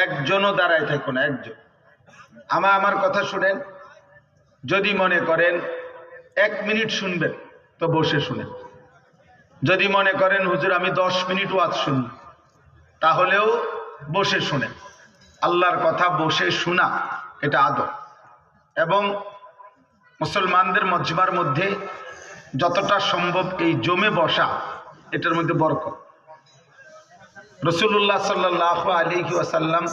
একজনও দাঁড়ায় থাকো না, একজন। আমার কথা শুনেন, যদি মনে করেন 1 মিনিট শুনবেন তো বসে শুনেন। যদি মনে করেন হুজুর আমি 10 মিনিট ওয়াজ শুনি, তাহলেও বসে শুনেন। আল্লাহর কথা বসে শোনা এটা আদব। এবং মুসলমানদের মজমার মধ্যে যতটা সম্ভব এই জমে বসা, এটার মধ্যে বরকত। রাসূলুল্লাহ সাল্লাল্লাহু আলাইহি ওয়াসাল্লাম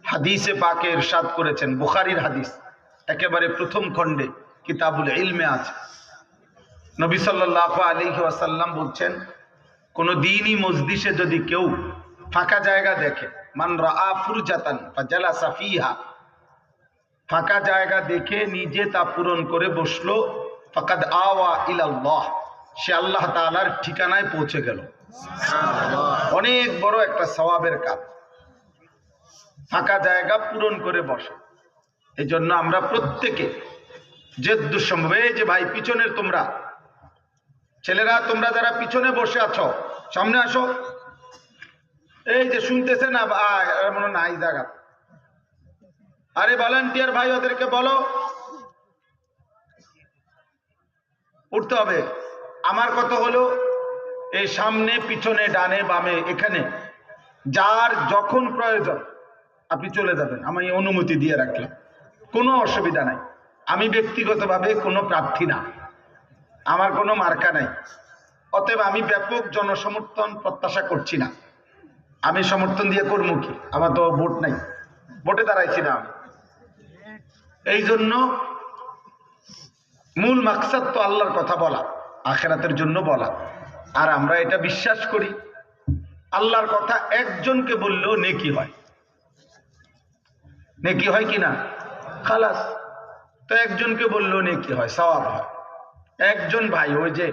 হাদিসে পাকে ইরশাদ করেছেন, বুখারীর হাদিস, একেবারে প্রথম খণ্ডে কিতাবুল ইলমে আছে। নবী সাল্লাল্লাহু আলাইহি ওয়াসাল্লাম বলছেন, কোন দ্বীনি মজলিসে যদি কেউ ফাঁকা জায়গা দেখে, মান রাআ ফুরজাতান ফাজালাসা ফিহা, ফাঁকা জায়গা দেখে নিজে তা পূরণ করে বসলো, ফাকাদ আওয়া ইলাল্লাহ, সে আল্লাহ তাআলার ঠিকানায় পৌঁছে গেল। অনেক বড় একটা সওয়াবের কাজ, ফাঁকা জায়গা পূরণ করে বসা। এই জন্য আমরা প্রত্যেকে যে দুঃসম্ভব, এই যে ভাই পিছনের তোমরা ছেলেরা, তোমরা যারা পিছনে বসে আছো সামনে আসো। এই যে শুনতেছে না ভাই, মনে নাই জায়গা, আরে ভলান্টিয়ার ভাই ওদেরকে বলো উঠতে হবে। আমার কথা হলো, এই সামনে পিছনে ডানে বামে এখানে যার যখন প্রয়োজন আপনি চলে যাবেন, আমি অনুমতি দিয়ে রাখলাম, কোনো অসুবিধা নাই। আমি ব্যক্তিগতভাবে কোনো প্রার্থী না, আমার কোনো মার্কা নাই, অতএব আমি ব্যাপক জনসমর্থন প্রত্যাশা করছি না। আমি সমর্থন দিয়ে করবো কি, আমার তো ভোট নাই, ভোটে দাঁড়াইছি না আমি। এই জন্য মূল মাকসাদ তো আল্লাহর কথা বলা, আখিরাতের জন্য বলা। আর আমরা এটা বিশ্বাস করি, আল্লাহর কথা একজনকে বললেও নেকি হয়, নেকি হয় কিনা, খালাস। তো একজনকে বললেও নেকি হয়, সওয়াব হয়। একজন ভাই ওই যে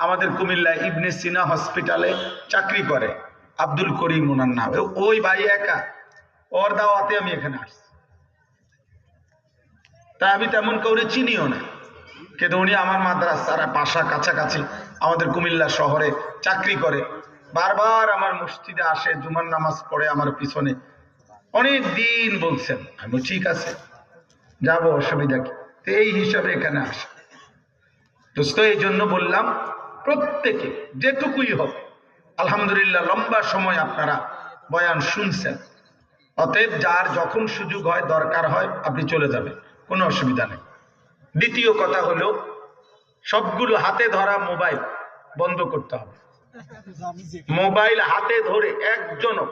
আমাদের কুমিল্লা ইবনে সিনা হসপিটালে চাকরি করে, আব্দুল করিম ওনার নাম, ওই ভাই একা, ওর দাওয়াতে আমি এখানে আসছি। তাই আমি তেমন কাউরে চিনিও না, কিন্তু উনি আমার মাদ্রাসার পাশা কাছাকাছি আমাদের কুমিল্লা শহরে চাকরি করে, বারবার আমার মসজিদে আসে, জুমার নামাজ পড়ে আমার পিছনে, অনেক দিন বলছেন। আমি ঠিক আছে যাবো, অসুবিধা কি, তো এই হিসাবে এখানে আসে। দোস্ত, এই জন্য বললাম প্রত্যেকে যেটুকুই হোক, আলহামদুলিল্লাহ লম্বা সময় আপনারা বয়ান শুনছেন, অতএব যার যখন সুযোগ হয় দরকার হয় আপনি চলে যাবেন, কোনো অসুবিধা নেই। দ্বিতীয় কথা হলো, সবগুলো হাতে ধরা মোবাইল বন্ধ করতে হবে। মোবাইল হাতে ধরে একজনও